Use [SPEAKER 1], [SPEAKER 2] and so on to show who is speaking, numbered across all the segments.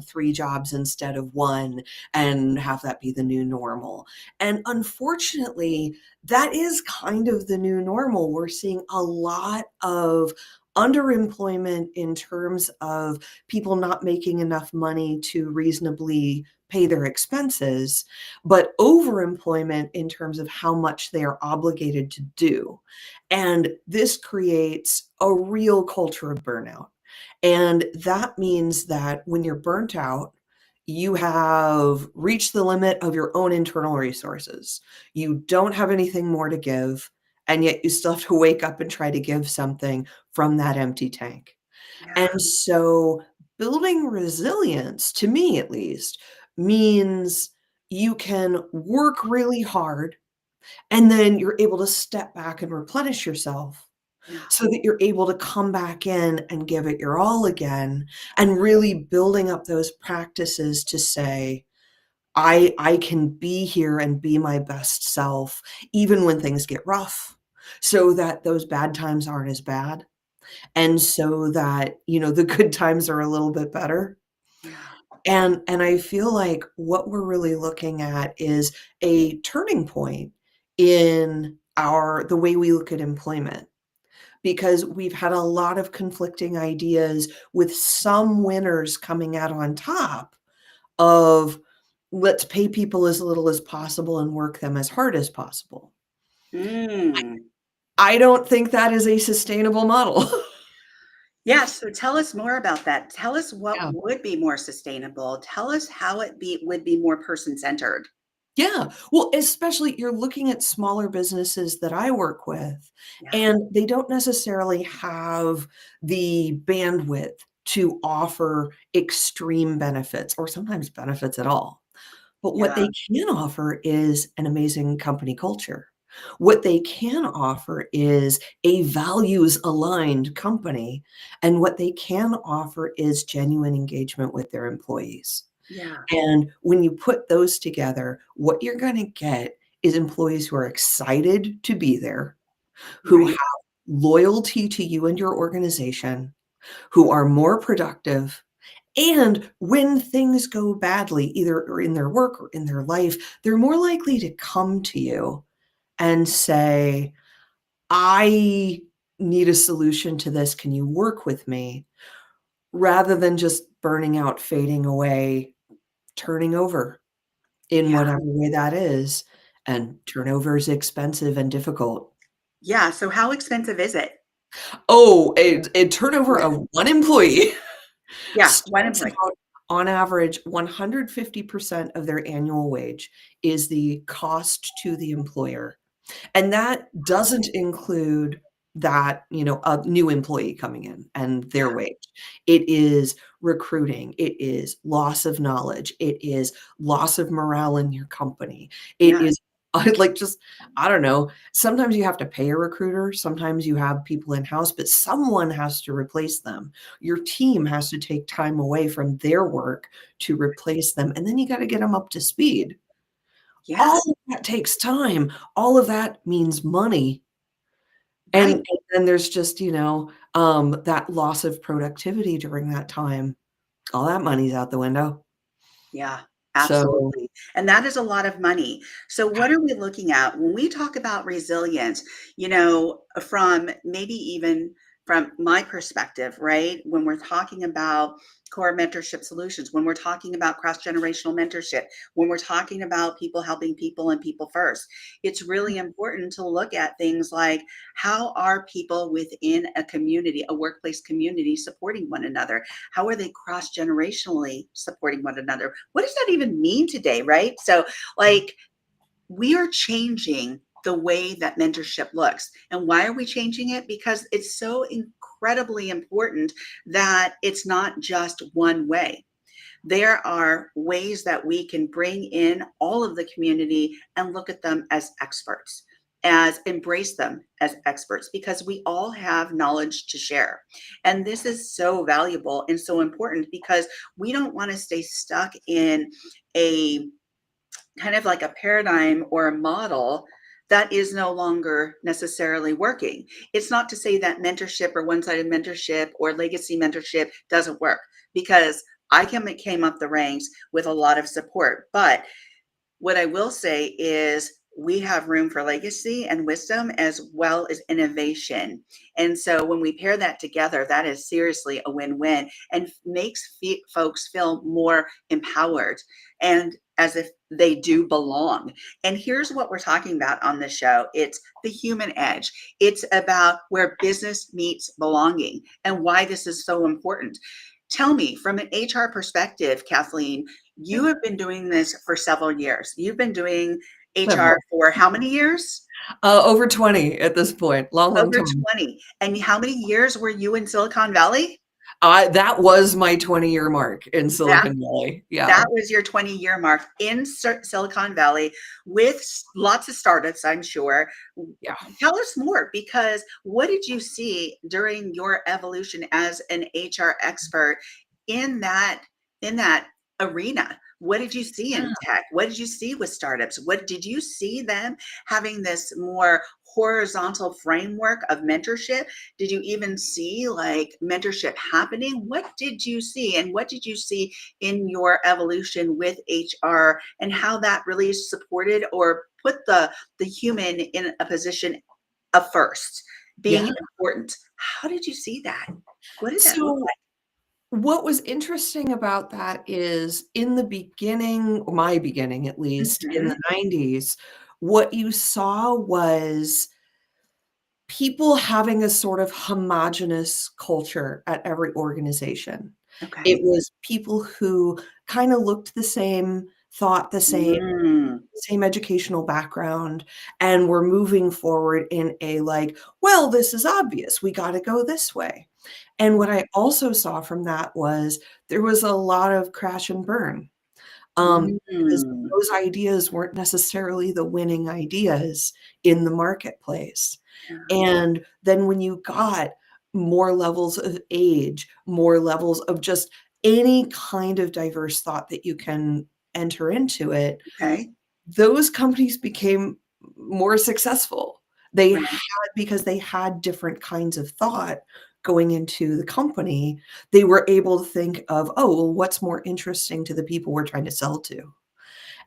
[SPEAKER 1] 3 jobs instead of 1 and have that be the new normal. And unfortunately, that is kind of the new normal. We're seeing a lot of underemployment in terms of people not making enough money to reasonably pay their expenses, but overemployment in terms of how much they are obligated to do. And this creates a real culture of burnout. And that means that when you're burnt out, you have reached the limit of your own internal resources. You don't have anything more to give, and yet you still have to wake up and try to give something from that empty tank.
[SPEAKER 2] Yeah.
[SPEAKER 1] And so building resilience, to me at least, means you can work really hard and then you're able to step back and replenish yourself
[SPEAKER 2] Yeah.
[SPEAKER 1] so that you're able to come back in and give it your all again, and really building up those practices to say, I can be here and be my best self even when things get rough, so that those bad times aren't as bad, and so that, the good times are a little bit better.
[SPEAKER 2] Yeah.
[SPEAKER 1] And I feel like what we're really looking at is a turning point in the way we look at employment, because we've had a lot of conflicting ideas with some winners coming out on top of, let's pay people as little as possible and work them as hard as possible.
[SPEAKER 2] Mm.
[SPEAKER 1] I don't think that is a sustainable model.
[SPEAKER 2] Yeah, so tell us more about that. Tell us what
[SPEAKER 1] Yeah.
[SPEAKER 2] would be more sustainable. Tell us how would be more person-centered.
[SPEAKER 1] Yeah. Well, especially you're looking at smaller businesses that I work with,
[SPEAKER 2] Yeah.
[SPEAKER 1] and they don't necessarily have the bandwidth to offer extreme benefits or sometimes benefits at all. But what
[SPEAKER 2] Yeah.
[SPEAKER 1] they can offer is an amazing company culture. What they can offer is a values aligned company. And what they can offer is genuine engagement with their employees.
[SPEAKER 2] Yeah.
[SPEAKER 1] And when you put those together, what you're going to get is employees who are excited to be there, who have
[SPEAKER 2] Right.
[SPEAKER 1] loyalty to you and your organization, who are more productive. And when things go badly, either in their work or in their life, they're more likely to come to you and say, I need a solution to this. Can you work with me? Rather than just burning out, fading away, turning over in
[SPEAKER 2] Yeah.
[SPEAKER 1] whatever way that is. And turnover is expensive and difficult.
[SPEAKER 2] Yeah, so how expensive is it?
[SPEAKER 1] Oh, a turnover of 1 employee
[SPEAKER 2] Yeah, one
[SPEAKER 1] starts
[SPEAKER 2] employee.
[SPEAKER 1] about, on average, 150% of their annual wage is the cost to the employer. And that doesn't include that, a new employee coming in and their
[SPEAKER 2] Yeah.
[SPEAKER 1] wage. It is recruiting, it is loss of knowledge, it is loss of morale in your company. It
[SPEAKER 2] Yeah.
[SPEAKER 1] is like just, I don't know, sometimes you have to pay a recruiter, sometimes you have people in-house, but someone has to replace them. Your team has to take time away from their work to replace them, and then you gotta get them up to speed. All
[SPEAKER 2] Yes.
[SPEAKER 1] of that takes time. All of that means money. And
[SPEAKER 2] Right.
[SPEAKER 1] and then there's just, that loss of productivity during that time. All that money's out the window.
[SPEAKER 2] Yeah,
[SPEAKER 1] So,
[SPEAKER 2] absolutely. And that is a lot of money. So what are we looking at when we talk about resilience, from maybe even from my perspective, right? When we're talking about core mentorship solutions, when we're talking about cross-generational mentorship, when we're talking about people helping people and people first, it's really important to look at things like how are people within a community, a workplace community supporting one another? How are they cross generationally supporting one another? What does that even mean today, right? So, like, we are changing the way that mentorship looks. And why are we changing it? Because it's so incredibly important that it's not just one way. There are ways that we can bring in all of the community and look at them as experts, as embrace them as experts, because we all have knowledge to share. And this is so valuable and so important because we don't want to stay stuck in a kind of like a paradigm or a model that is no longer necessarily working. It's not to say that mentorship or one sided mentorship or legacy mentorship doesn't work, because came up the ranks with a lot of support. But what I will say is we have room for legacy and wisdom as well as innovation. And so when we pair that together, that is seriously a win-win and makes folks feel more empowered and as if they do belong. And here's what we're talking about on this show. It's the human edge. It's about where business meets belonging and why this is so important. Tell me, from an HR perspective, Kathleen, you have been doing this for several years. You've been doing HR
[SPEAKER 1] Several.
[SPEAKER 2] for how many years?
[SPEAKER 1] Over 20 at this point. Long, long
[SPEAKER 2] Over
[SPEAKER 1] time.
[SPEAKER 2] 20. And how many years were you in Silicon Valley?
[SPEAKER 1] That was my 20-year mark in
[SPEAKER 2] That
[SPEAKER 1] Silicon Valley. Yeah.
[SPEAKER 2] that was your 20-year mark in Silicon Valley with lots of startups, I'm sure.
[SPEAKER 1] Yeah.
[SPEAKER 2] Tell us more, because what did you see during your evolution as an HR expert in that arena? What did you see in tech? What did you see with startups? What did you see them having this more horizontal framework of mentorship? Did you even see like mentorship happening? What did you see? And what did you see in your evolution with HR and how that really supported or put the human in a position of first being
[SPEAKER 1] Yeah.
[SPEAKER 2] important? How did you see that? What did that look
[SPEAKER 1] So what was interesting about that is in the beginning, my beginning at
[SPEAKER 2] like?
[SPEAKER 1] least, in
[SPEAKER 2] Mhm.
[SPEAKER 1] the 90s, what you saw was people having a sort of homogenous culture at every organization. It
[SPEAKER 2] Okay.
[SPEAKER 1] was people who kinda looked the same, thought the
[SPEAKER 2] Mm,
[SPEAKER 1] same educational background, and were moving forward in a like, "Well, this is obvious, we gotta go this way." And what I also saw from that was there was a lot of crash and burn, because
[SPEAKER 2] mm,
[SPEAKER 1] those ideas weren't necessarily the winning ideas in the marketplace.
[SPEAKER 2] yeah,
[SPEAKER 1] And then when you got more levels of age, more levels of just any kind of diverse thought that you can enter into it,
[SPEAKER 2] okay,
[SPEAKER 1] those companies became more successful. They had
[SPEAKER 2] right,
[SPEAKER 1] because they had different kinds of thought going into the company, they were able to think of, "Oh, well, what's more interesting to the people we're trying to sell to?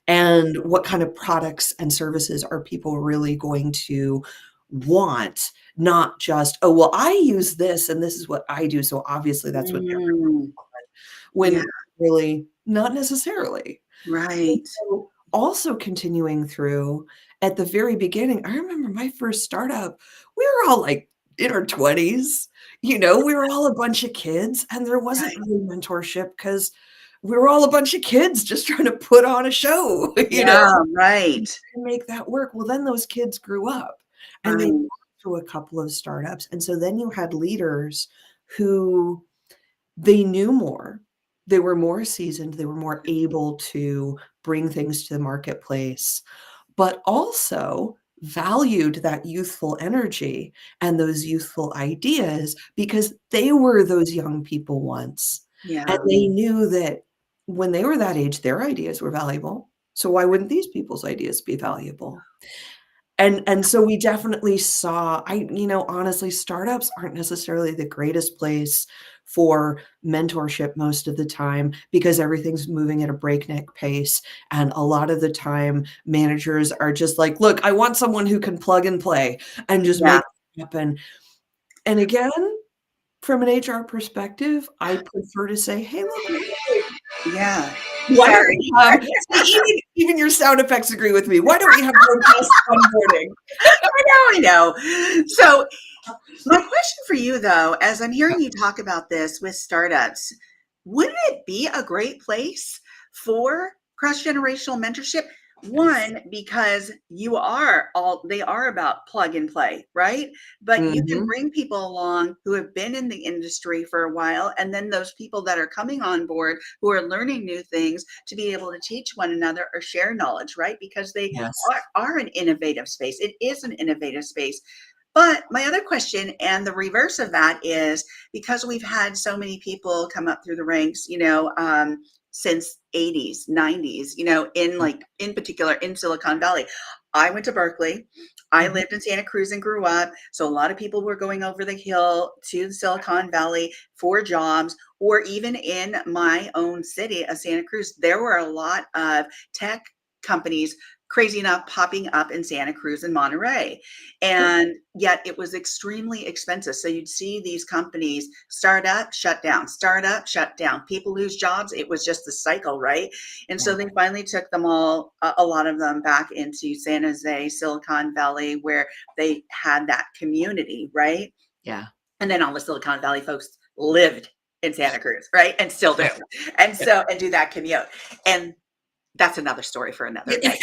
[SPEAKER 1] And what kind of products and services are people really going to want?" Not just, "Oh, well, I use this and this is what I do, so obviously that's what everyone,"
[SPEAKER 2] mm, yeah,
[SPEAKER 1] when really not necessarily. And
[SPEAKER 2] right,
[SPEAKER 1] so, also continuing through, at the very beginning, I remember my first startup, we were all, like, in our 20s, we were all a bunch of kids, and there wasn't
[SPEAKER 2] right,
[SPEAKER 1] really mentorship because we were all a bunch of kids just trying to put on a show,
[SPEAKER 2] yeah,
[SPEAKER 1] and
[SPEAKER 2] right,
[SPEAKER 1] make that work. Well, then those kids grew up, and they went
[SPEAKER 2] right,
[SPEAKER 1] through a couple of startups, and so then you had leaders who they knew more. They were more seasoned, they were more able to bring things to the marketplace, but also valued that youthful energy and those youthful ideas because they were those young people once, and
[SPEAKER 2] yeah,
[SPEAKER 1] they knew that when they were that age, their ideas were valuable, so why wouldn't these people's ideas be valuable? And so we definitely saw honestly, startups aren't necessarily the greatest place for mentorship most of the time because everything's moving at a breakneck pace, and a lot of the time, managers are just like, "Look, I want someone who can plug and play and just
[SPEAKER 2] yeah,
[SPEAKER 1] make it happen." And again, from an HR perspective, I prefer to say, "Hey, look,
[SPEAKER 2] yeah,
[SPEAKER 1] why don't
[SPEAKER 2] sorry.
[SPEAKER 1] we have" see, even your sound effects agree with me. "Why don't we have robust onboarding?"
[SPEAKER 2] I know. So my question for you though, as I'm hearing you talk about this with startups, wouldn't it be a great place for cross-generational mentorship?
[SPEAKER 1] Yes.
[SPEAKER 2] One, because they are about plug and play, right? But you can
[SPEAKER 1] Mhm.
[SPEAKER 2] bring people along who have been in the industry for a while, and then those people that are coming on board who are learning new things to be able to teach one another or share knowledge, right? Because they
[SPEAKER 1] Yes.
[SPEAKER 2] are an innovative space. It is an innovative space. But my other question, and the reverse of that, is because we've had so many people come up through the ranks, since 80s, 90s, in like in particular in Silicon Valley. I went to Berkeley. I
[SPEAKER 1] Mhm.
[SPEAKER 2] lived in Santa Cruz and grew up. So a lot of people were going over the hill to Silicon Valley for jobs, or even in my own city of Santa Cruz, there were a lot of tech companies crazy enough popping up in Santa Cruz and Monterey.
[SPEAKER 1] Yep.
[SPEAKER 2] And yet it was extremely expensive. So you'd see these companies start up, shut down, start up, shut down. People lose jobs. It was just the cycle, right? And so
[SPEAKER 1] Yeah.
[SPEAKER 2] they finally took them all, a lot of them back into San Jose, Silicon Valley, where they had that community, right?
[SPEAKER 1] Yeah.
[SPEAKER 2] And then all the Silicon Valley folks lived in Santa Cruz, right? And still do.
[SPEAKER 1] Yeah.
[SPEAKER 2] And
[SPEAKER 1] Yeah.
[SPEAKER 2] so, and do that commute. And that's another story for another
[SPEAKER 1] Yeah.
[SPEAKER 2] day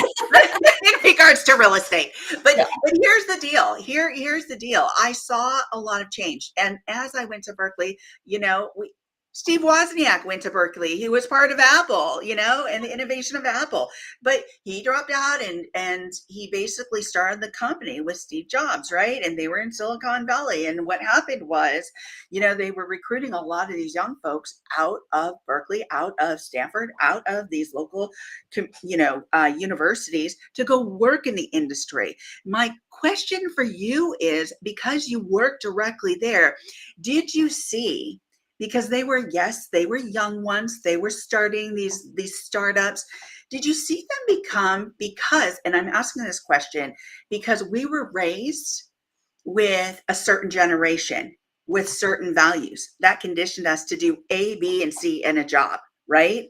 [SPEAKER 2] in regards to real estate. But
[SPEAKER 1] Yeah.
[SPEAKER 2] but here's the deal. Here's the deal. I saw a lot of change, and as I went to Berkeley, we Steve Wozniak went to Berkeley. He was part of Apple, and the innovation of Apple. But he dropped out and he basically started the company with Steve Jobs, right? And they were in Silicon Valley. And what happened was, they were recruiting a lot of these young folks out of Berkeley, out of Stanford, out of these local universities to go work in the industry. My question for you is, because you work directly there, did you see, because they were young ones, they were starting these startups, did you see them become, because, and I'm asking this question because we were raised with a certain generation with certain values that conditioned us to do A, B, and C in a job, right?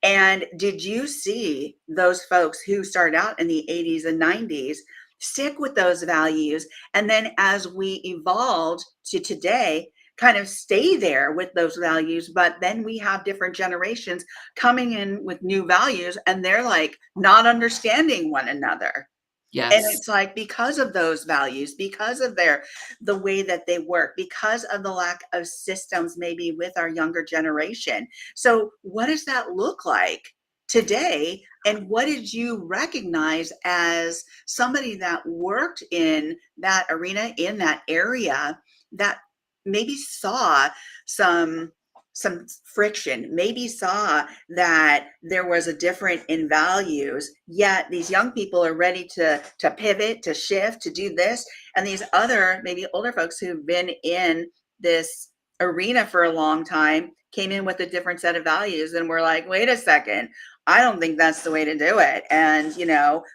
[SPEAKER 2] And did you see those folks who started out in the 80s and 90s stick with those values? And then as we evolved to today, kind of stay there with those values, but then we have different generations coming in with new values and they're like not understanding one another. And
[SPEAKER 1] Yes.
[SPEAKER 2] it's like, because of those values, because of the way that they work, because of the lack of systems maybe with our younger generation. So what does that look like today? And what did you recognize as somebody that worked in that arena, in that area, that maybe saw some some friction, maybe saw that there was a different in values, yet these young people are ready to pivot, to shift, to do this, and these other maybe older folks who've been in this arena for a long time came in with a different set of values and were like, wait a second, I don't think that's the way to do it, and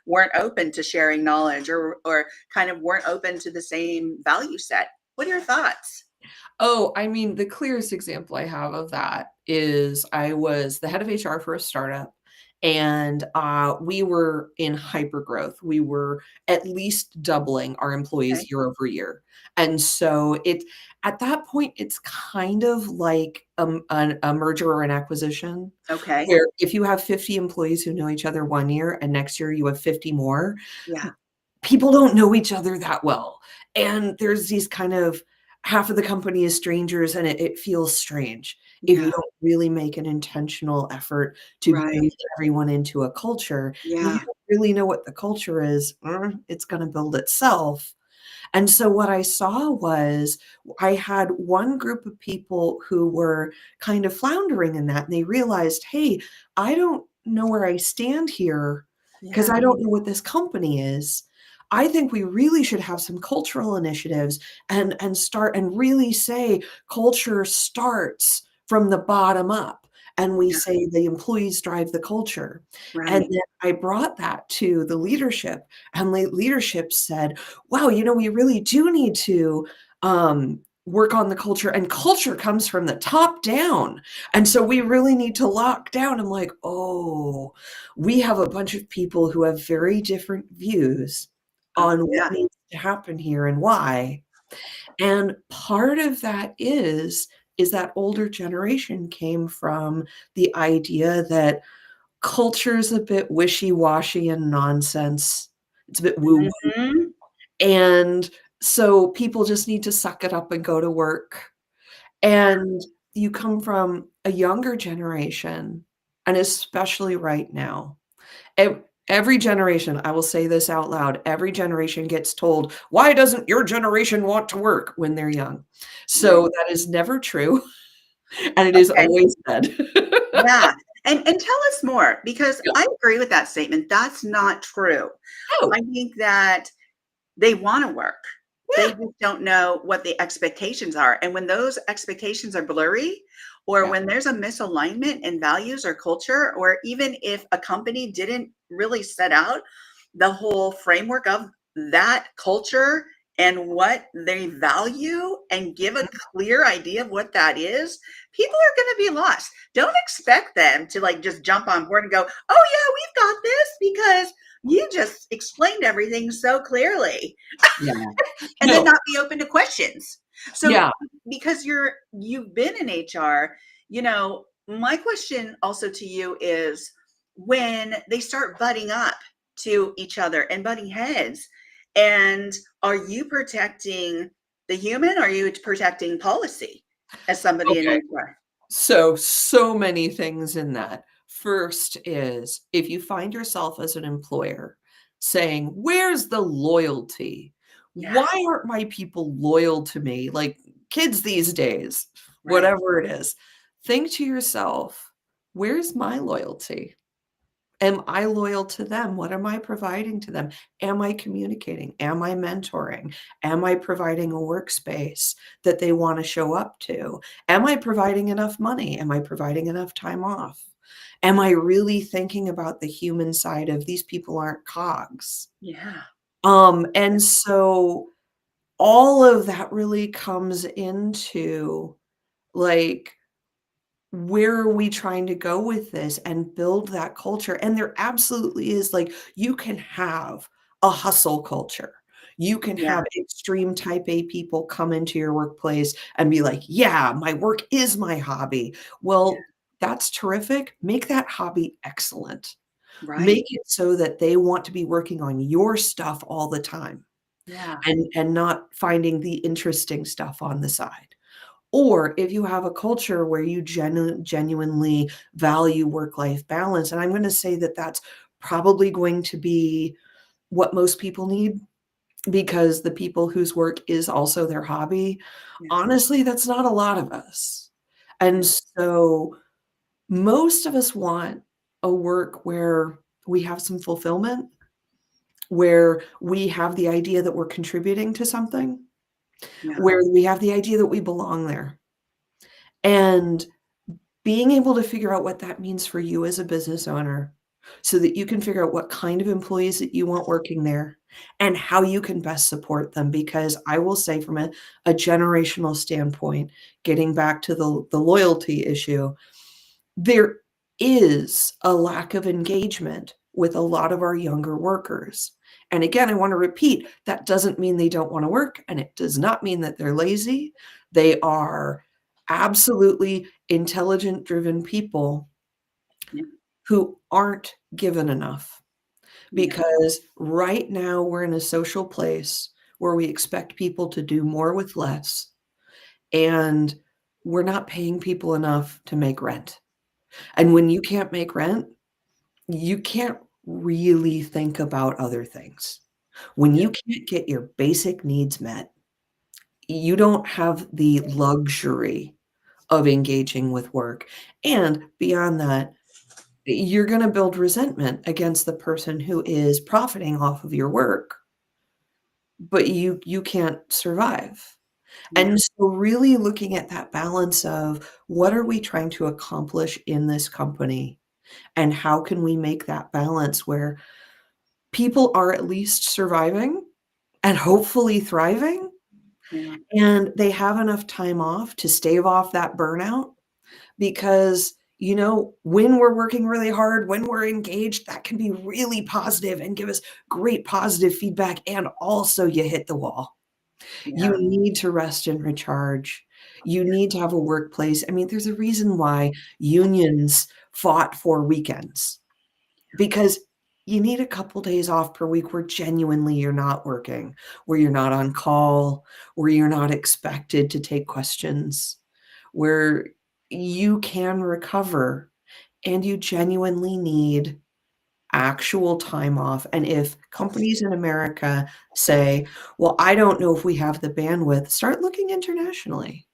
[SPEAKER 2] weren't open to sharing knowledge, or kind of weren't open to the same value set. What are your thoughts?
[SPEAKER 1] Oh, I mean, the clearest example I have of that is I was the head of HR for a startup, and we were in hyper growth. We were at least doubling our
[SPEAKER 2] Okay.
[SPEAKER 1] employees year over year. And so it at that point, it's kind of like a merger or an acquisition,
[SPEAKER 2] Okay.
[SPEAKER 1] where if you have 50 employees who know each other 1 year and next year you have 50 more,
[SPEAKER 2] Yeah.
[SPEAKER 1] people don't know each other that well. And there's these kind of half of the company is strangers, and it feels strange if you
[SPEAKER 2] Yeah.
[SPEAKER 1] don't really make an intentional effort to build
[SPEAKER 2] Right.
[SPEAKER 1] everyone into a culture. And if you
[SPEAKER 2] Yeah.
[SPEAKER 1] don't really know what the culture is, it's going to build itself. And so what I saw was I had one group of people who were kind of floundering in that, and they realized, hey, I don't know where I stand here because
[SPEAKER 2] Yeah.
[SPEAKER 1] I don't know what this company is. I think we really should have some cultural initiatives and start and really say culture starts from the bottom up. And we
[SPEAKER 2] Yeah.
[SPEAKER 1] say the employees drive the culture. And
[SPEAKER 2] Right.
[SPEAKER 1] then I brought that to the leadership, and leadership said, wow, we really do need to work on the culture, and culture comes from the top down. And so we really need to lock down. I'm like, oh, we have a bunch of people who have very different views on what
[SPEAKER 2] Yeah.
[SPEAKER 1] needs to happen here and why. And part of that is that older generation came from the idea that culture is a bit wishy-washy and nonsense. It's a bit woo.
[SPEAKER 2] Mhm.
[SPEAKER 1] And so people just need to suck it up and go to work. And you come from a younger generation, and especially right now, every generation, I will say this out loud, every generation gets told, "Why doesn't your generation want to work?" when they're young.
[SPEAKER 2] Right.
[SPEAKER 1] So that is never true, and it is
[SPEAKER 2] Okay.
[SPEAKER 1] always said.
[SPEAKER 2] Yeah. And tell us more, because
[SPEAKER 1] Yeah.
[SPEAKER 2] I agree with that statement. That's not true. I
[SPEAKER 1] Oh,
[SPEAKER 2] think that they wanna work. They
[SPEAKER 1] yeah.
[SPEAKER 2] just don't know what the expectations are, and when those expectations are blurry, or
[SPEAKER 1] Yeah.
[SPEAKER 2] when there's a misalignment in values or culture, or even if a company didn't really set out the whole framework of that culture and what they value and give a clear idea of what that is, people are gonna be lost. Don't expect them to, like, just jump on board and go, "Oh, yeah, we've got this," because you just explained everything so clearly,
[SPEAKER 1] Yeah.
[SPEAKER 2] and then
[SPEAKER 1] No.
[SPEAKER 2] not be open to questions. So
[SPEAKER 1] Yeah.
[SPEAKER 2] because you've been in HR, my question also to you is, when they start butting up to each other and butting heads, and are you protecting the human, or are you protecting policy as somebody in
[SPEAKER 1] Okay.
[SPEAKER 2] HR?
[SPEAKER 1] So many things in that. First is if you find yourself as an employer saying, "Where's the loyalty?
[SPEAKER 2] Yeah,
[SPEAKER 1] Why aren't my people loyal to me?" Like kids these days,
[SPEAKER 2] right.
[SPEAKER 1] whatever it is. Think to yourself, "Where's my loyalty? Am I loyal to them? What am I providing to them? Am I communicating? Am I mentoring? Am I providing a workspace that they want to show up to? Am I providing enough money? Am I providing enough time off? Am I really thinking about the human side of these people aren't cogs?"
[SPEAKER 2] Yeah,
[SPEAKER 1] And so all of that really comes into like where are we trying to go with this and build that culture? And there absolutely is like you can have a hustle culture. You can
[SPEAKER 2] yeah,
[SPEAKER 1] have extreme type A people come into your workplace and be like, "Yeah, my work is my hobby."
[SPEAKER 2] yeah,
[SPEAKER 1] Well, that's terrific. Make that hobby excellent.
[SPEAKER 2] right.
[SPEAKER 1] Make it so that they want to be working on your stuff all the time
[SPEAKER 2] Yeah,
[SPEAKER 1] and not finding the interesting stuff on the side. Or if you have a culture where you genuinely value work-life balance, and I'm gonna say that that's probably going to be what most people need because the people whose work is also their hobby,
[SPEAKER 2] yeah,
[SPEAKER 1] honestly, that's not a lot of us.
[SPEAKER 2] yeah,
[SPEAKER 1] And so most of us want a work where we have some fulfillment, where we have the idea that we're contributing to something,
[SPEAKER 2] yeah,
[SPEAKER 1] where we have the idea that we belong there. And being able to figure out what that means for you as a business owner, so that you can figure out what kind of employees that you want working there and how you can best support them, because I will say from a generational standpoint, getting back to the loyalty issue, there is a lack of engagement with a lot of our younger workers. And again, I want to repeat, that doesn't mean they don't want to work, and it does not mean that they're lazy. They are absolutely intelligent, driven people
[SPEAKER 2] yeah,
[SPEAKER 1] who aren't given enough.
[SPEAKER 2] yeah,
[SPEAKER 1] Because right now we're in a social place where we expect people to do more with less, and we're not paying people enough to make rent. And when you can't make rent, you can't really think about other things. When
[SPEAKER 2] yeah,
[SPEAKER 1] you can't get your basic needs met, you don't have the luxury of engaging with work. And beyond that, you're gonna build resentment against the person who is profiting off of your work, but you can't survive.
[SPEAKER 2] yeah,
[SPEAKER 1] And so really looking at that balance of what are we trying to accomplish in this company, and how can we make that balance where people are at least surviving and hopefully thriving,
[SPEAKER 2] yeah,
[SPEAKER 1] and they have enough time off to stave off that burnout because, when we're working really hard, when we're engaged, that can be really positive and give us great positive feedback, and also you hit the wall. You
[SPEAKER 2] yeah,
[SPEAKER 1] need to rest and recharge. You need to have a workplace. I mean, there's a reason why unions fought for weekends. Because you need a couple days off per week where genuinely you're not working, where you're not on call, where you're not expected to take questions, where you can recover and you genuinely need actual time off. And if companies in America say, "Well, I don't know if we have the bandwidth," start looking internationally.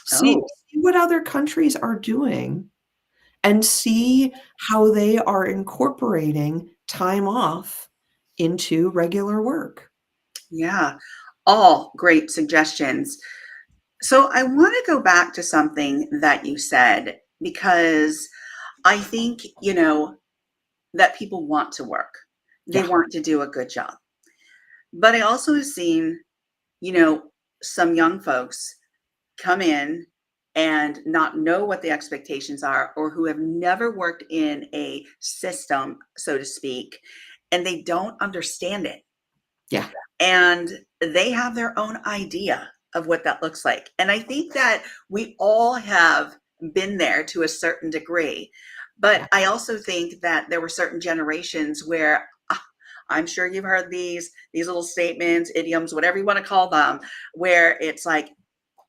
[SPEAKER 1] See
[SPEAKER 2] oh,
[SPEAKER 1] see what other countries are doing and see how they are incorporating time off into regular work.
[SPEAKER 2] Yeah, all great suggestions. So I want to go back to something that you said because I think, that people want to work. They
[SPEAKER 1] Yeah,
[SPEAKER 2] want to do a good job. But I also have seen, you know, some young folks come in and not know what the expectations are, or who have never worked in a system, so to speak, and they don't understand it.
[SPEAKER 1] yeah,
[SPEAKER 2] And they have their own idea of what that looks like. And I think that we all have been there to a certain degree. But
[SPEAKER 1] yeah,
[SPEAKER 2] I also think that there were certain generations where I'm sure you've heard these little statements, idioms, whatever you want to call them, where it's like,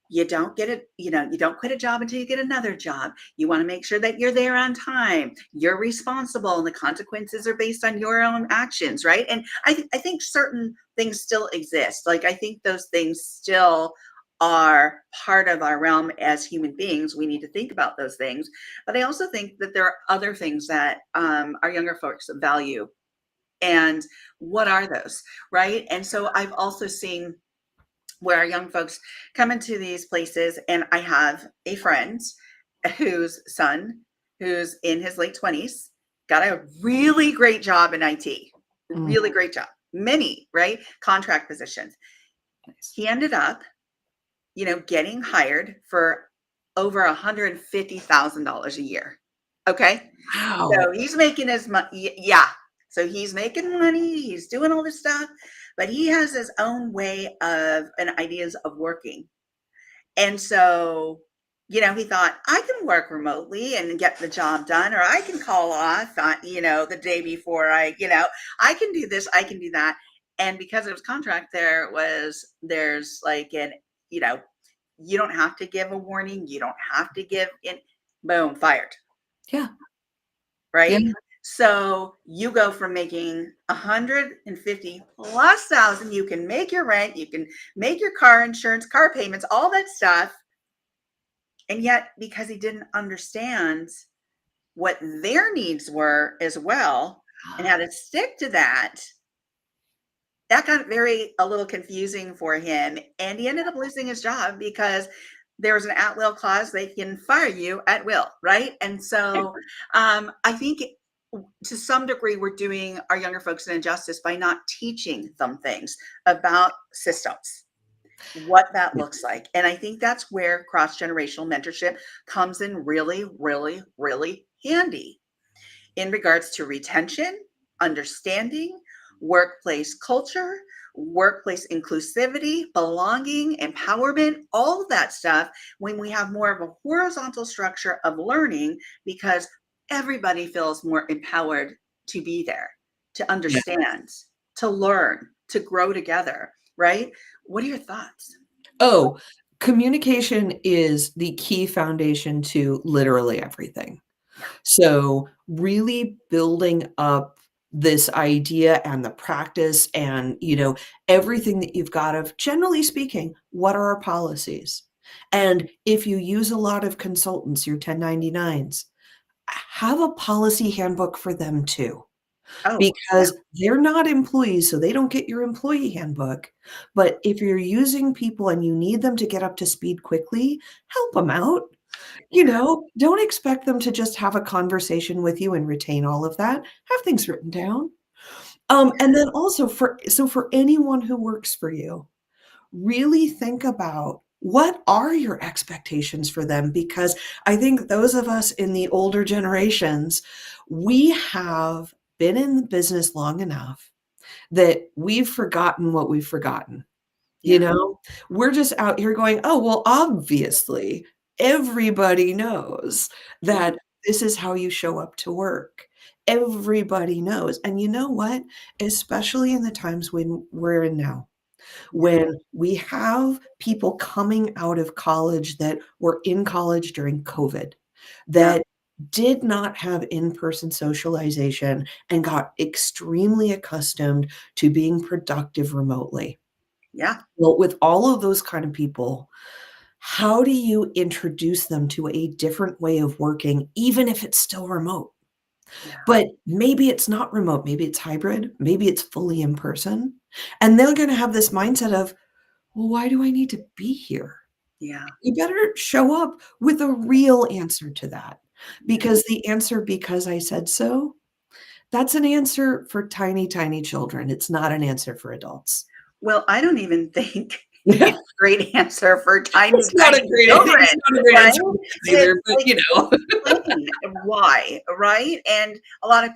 [SPEAKER 2] you don't get it, you don't quit a job until you get another job. You want to make sure that you're there on time. You're responsible, and the consequences are based on your own actions, right? And I think certain things still exist. Like, I think those things still are part of our realm as human beings. We need to think about those things. But I also think that there are other things that our younger folks value. And what are those, right? And so I've also seen where our young folks come into these places, and I have a friend whose son, who's in his late 20s, got a really great job in IT,
[SPEAKER 1] mm,
[SPEAKER 2] really great job, many, right, contract positions.
[SPEAKER 1] nice.
[SPEAKER 2] He ended up, getting hired for over $150,000 a year. Okay. So
[SPEAKER 1] Wow.
[SPEAKER 2] he's making his money. Yeah. So he's making money. He's doing all this stuff, but he has his own way of and ideas of working. And so, he thought, I can work remotely and get the job done, or I can call off, the day before I can do this, I can do that. And because it was contract, there's like you know, you don't have to give a warning. You don't have to give in, boom, fired,
[SPEAKER 1] Yeah, yeah,
[SPEAKER 2] right? So you go from making 150 plus thousand, you can make your rent, you can make your car insurance, car payments, all that stuff. And yet, because he didn't understand what their needs were as well and how to stick to that, that got a little confusing for him. And he ended up losing his job because there was an at will clause. They can fire you at will, right? And so I think to some degree, we're doing our younger folks an injustice by not teaching them things about systems, what that
[SPEAKER 1] yeah,
[SPEAKER 2] looks like. And I think that's where cross generational mentorship comes in really, really, really handy in regards to retention, understanding, workplace culture, workplace inclusivity, belonging, empowerment, all of that stuff. When we have more of a horizontal structure of learning, because everybody feels more empowered to be there, to
[SPEAKER 1] yeah.
[SPEAKER 2] understand, to learn, to grow together, right? What are your thoughts?
[SPEAKER 1] Oh, communication is the key foundation to literally everything.
[SPEAKER 2] Yeah.
[SPEAKER 1] So, really building up this idea and the practice and, everything that you've got of, generally speaking, what are our policies? And if you use a lot of consultants, your 1099s, have a policy handbook for them too.
[SPEAKER 2] Oh, yeah.
[SPEAKER 1] Because they're not employees, so they don't get your employee handbook. But if you're using people and you need them to get up to speed quickly, help them out.
[SPEAKER 2] Yeah.
[SPEAKER 1] Don't expect them to just have a conversation with you and retain all of that. Have things written down. And then also for anyone who works for you, really think about what are your expectations for them? Because I think those of us in the older generations, we have been in the business long enough that we've forgotten what we've forgotten. You
[SPEAKER 2] Yeah.
[SPEAKER 1] know, we're just out here going, oh, well, obviously, everybody knows
[SPEAKER 2] Mhm.
[SPEAKER 1] that this is how you show up to work. Everybody knows. And you know what? Especially in the times when we're in now,
[SPEAKER 2] Yeah.
[SPEAKER 1] when we have people coming out of college that were in college during COVID,
[SPEAKER 2] Yeah.
[SPEAKER 1] that did not have in-person socialization and got extremely accustomed to being productive remotely.
[SPEAKER 2] Yeah.
[SPEAKER 1] Well, with all of those kind of people, how do you introduce them to a different way of working, even if it's still remote?
[SPEAKER 2] Yeah.
[SPEAKER 1] But maybe it's not remote, maybe it's hybrid, maybe it's fully in person. And they're going to have this mindset of, well, why do I need to be here?
[SPEAKER 2] Yeah.
[SPEAKER 1] You better show up with a real answer to that.
[SPEAKER 2] Yeah.
[SPEAKER 1] Because the answer, because I said so, that's an answer for tiny, tiny children. It's not an answer for adults.
[SPEAKER 2] Well, I don't even think
[SPEAKER 1] Yeah.
[SPEAKER 2] it's a great answer for tiny,
[SPEAKER 1] It's not
[SPEAKER 2] tiny
[SPEAKER 1] a great
[SPEAKER 2] children,
[SPEAKER 1] it's not a great
[SPEAKER 2] right?
[SPEAKER 1] answer for kids
[SPEAKER 2] It's
[SPEAKER 1] either, but,
[SPEAKER 2] like, explain why, right? And a lot of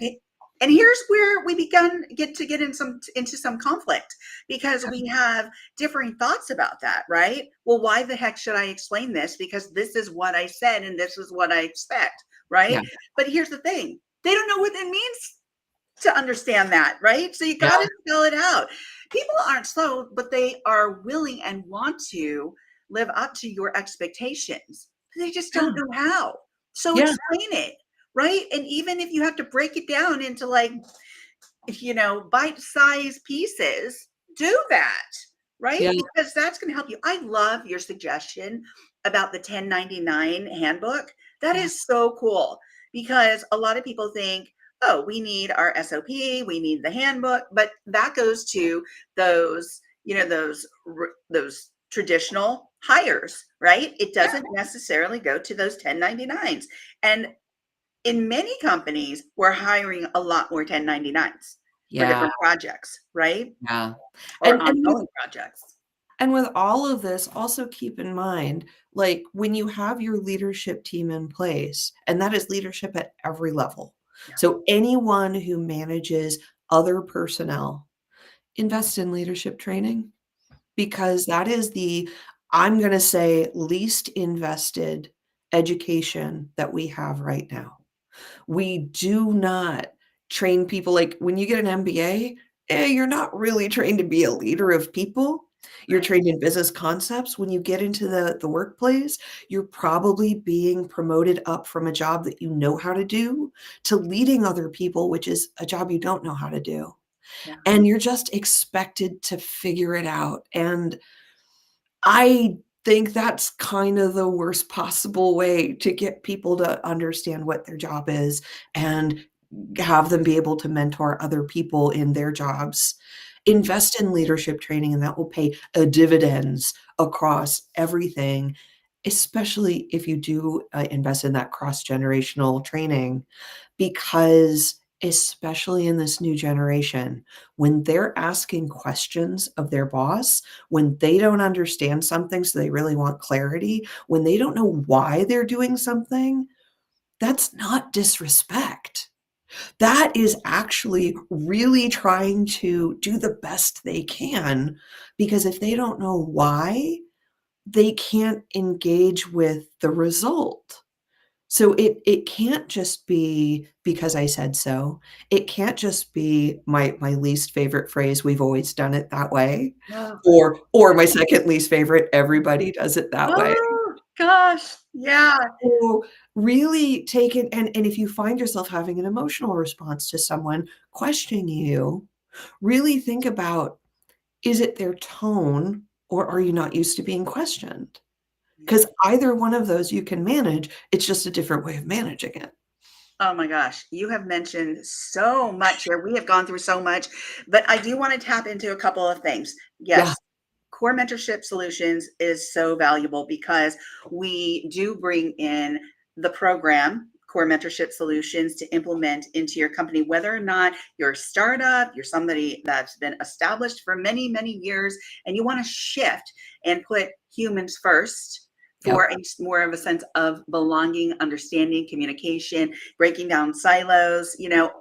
[SPEAKER 2] and here's where we get into some conflict because we have differing thoughts about that, right? Well, why the heck should I explain this? Because this is what I said and this is what I expect,
[SPEAKER 1] Yeah,
[SPEAKER 2] right? But here's the thing. They don't know what it means to understand that, right? So you
[SPEAKER 1] yeah,
[SPEAKER 2] got to spell it out. People aren't slow, but they are willing and want to live up to your expectations. They just
[SPEAKER 1] yeah,
[SPEAKER 2] don't know how. So
[SPEAKER 1] yeah,
[SPEAKER 2] explain it, right? And even if you have to break it down into like, bite-sized pieces, do that, right?
[SPEAKER 1] yeah,
[SPEAKER 2] Because that's going to help you. I love your suggestion about the 1099 handbook. That
[SPEAKER 1] yeah,
[SPEAKER 2] is so cool because a lot of people think, oh, we need our SOP, we need the handbook, but that goes to those, those traditional hires, right? It doesn't necessarily go to those 1099s. And in many companies, we're hiring a lot more 1099s for
[SPEAKER 1] yeah,
[SPEAKER 2] different projects, right?
[SPEAKER 1] yeah.
[SPEAKER 2] Or
[SPEAKER 1] And with
[SPEAKER 2] ongoing projects.
[SPEAKER 1] all of this, also keep in mind, like, when you have your leadership team in place, and that is leadership at every level.
[SPEAKER 2] Yeah.
[SPEAKER 1] So anyone who manages other personnel, invest in leadership training because that is the, I'm gonna say, least invested education that we have right now. We do not train people like, when you get an MBA, you're not really trained to be a leader of people. You're
[SPEAKER 2] Right.
[SPEAKER 1] trained in business concepts. When you get into the workplace, you're probably being promoted up from a job that you know how to do to leading other people, which is a job you don't know how to do.
[SPEAKER 2] Yeah.
[SPEAKER 1] And you're just expected to figure it out. And I think that's kind of the worst possible way to get people to understand what their job is and have them be able to mentor other people in their jobs. Invest in leadership training, and that will pay dividends across everything, especially if you do invest in that cross generational training, because especially in this new generation, when they're asking questions of their boss, when they don't understand something, so they really want clarity, when they don't know why they're doing something, that's not disrespect. That is actually really trying to do the best they can, because if they don't know why, they can't engage with the result. So it can't just be because I said so. It can't just be my least favorite phrase, "We've always done it that way,"
[SPEAKER 2] Oh,
[SPEAKER 1] or my second least favorite, "Everybody does it that way."
[SPEAKER 2] oh gosh. Yeah.
[SPEAKER 1] So, really take it, and if you find yourself having an emotional response to someone questioning you, really think about, is it their tone or are you not used to being questioned?
[SPEAKER 2] Yeah.
[SPEAKER 1] Because either one of those you can manage, it's just a different way of managing it.
[SPEAKER 2] Oh my gosh, you have mentioned so much here. We have gone through so much, but I do want to tap into a couple of things.
[SPEAKER 1] Yeah,
[SPEAKER 2] Yes, core mentorship solutions is so valuable because we do bring in the program core mentorship solutions to implement into your company, whether or not you're a startup, you're somebody that's been established for many, many years, and you want to shift and put humans first for
[SPEAKER 1] yep,
[SPEAKER 2] a more of a sense of belonging, understanding, communication, breaking down silos,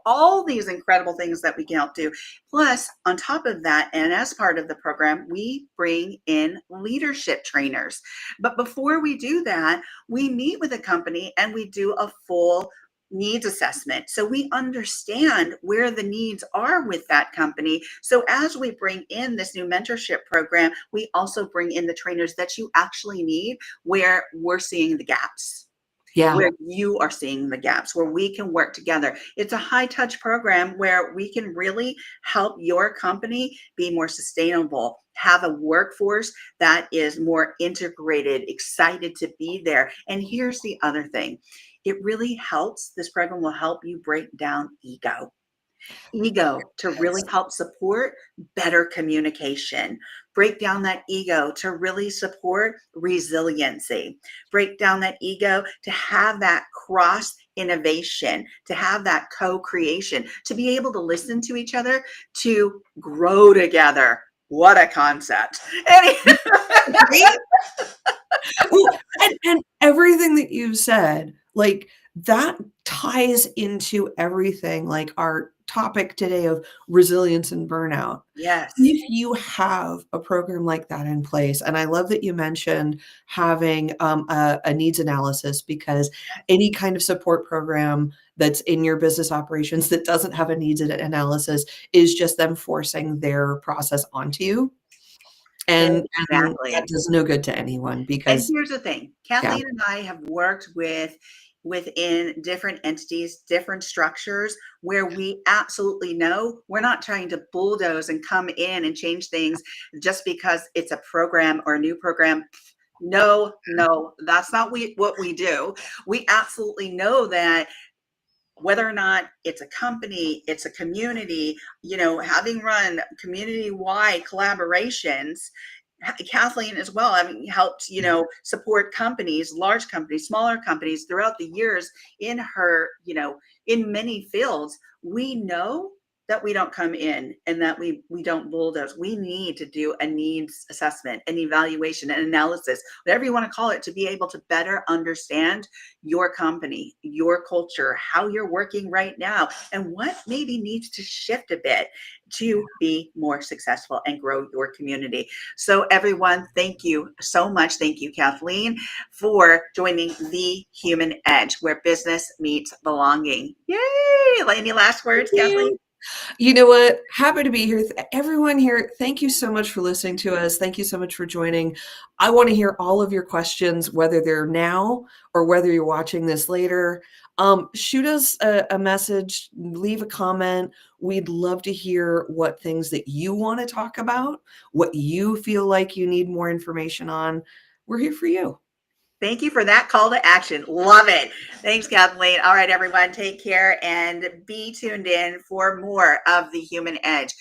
[SPEAKER 2] all these incredible things that we can help do. Plus, on top of that, and as part of the program, we bring in leadership trainers. But before we do that, we meet with a company and we do a full needs assessment. So we understand where the needs are with that company. So as we bring in this new mentorship program, we also bring in the trainers that you actually need where we're seeing the gaps.
[SPEAKER 1] Yeah.
[SPEAKER 2] where you are seeing the gaps, where we can work together. It's a high touch program where we can really help your company be more sustainable, have a workforce that is more integrated, excited to be there. And here's the other thing, it really helps. This program will help you break down ego to really
[SPEAKER 1] Yes.
[SPEAKER 2] help support better communication. Break down that ego to really support resiliency. Break down that ego to have that cross innovation, to have that co creation, to be able to listen to each other, to grow together. What a concept.
[SPEAKER 1] Right? Well, and everything that you said, like, that ties into everything, like our topic today of resilience and burnout.
[SPEAKER 2] Yes,
[SPEAKER 1] If you have a program like that in place, and I love that you mentioned having, a needs analysis, because any kind of support program that's in your business operations that doesn't have a needs analysis is just them forcing their process onto you, and that
[SPEAKER 2] exactly.
[SPEAKER 1] does no good to anyone
[SPEAKER 2] And
[SPEAKER 1] because
[SPEAKER 2] here's the thing,
[SPEAKER 1] yeah.
[SPEAKER 2] Kathleen and I have worked within different entities, different structures where we absolutely know we're not trying to bulldoze and come in and change things just because it's a program or a new program. No, no, that's not what we do. We absolutely know that whether or not it's a company, it's a community, having run community wide collaborations, Kathleen as well, I mean, helped, support companies, large companies, smaller companies throughout the years in her, in many fields. We know that we don't come in and that we don't bulldoze. We need to do a needs assessment, an evaluation, an analysis, whatever you want to call it, to be able to better understand your company, your culture, how you're working right now, and what maybe needs to shift a bit to be more successful and grow your community. So, everyone, thank you so much. Thank you, Kathleen, for joining The Human Edge, where business meets belonging. Yay! Any last words, Kathleen?
[SPEAKER 1] You know what? Happy to be here. Everyone here, thank you so much for listening to us. Thank you so much for joining. I want to hear all of your questions, whether they're now or whether you're watching this later. Shoot us a message, leave a comment. We'd love to hear what things that you want to talk about, what you feel like you need more information on. We're here for you.
[SPEAKER 2] Thank you for that call to action. Love it. Thanks, Kathleen. All right, everyone, take care and be tuned in for more of The Human Edge.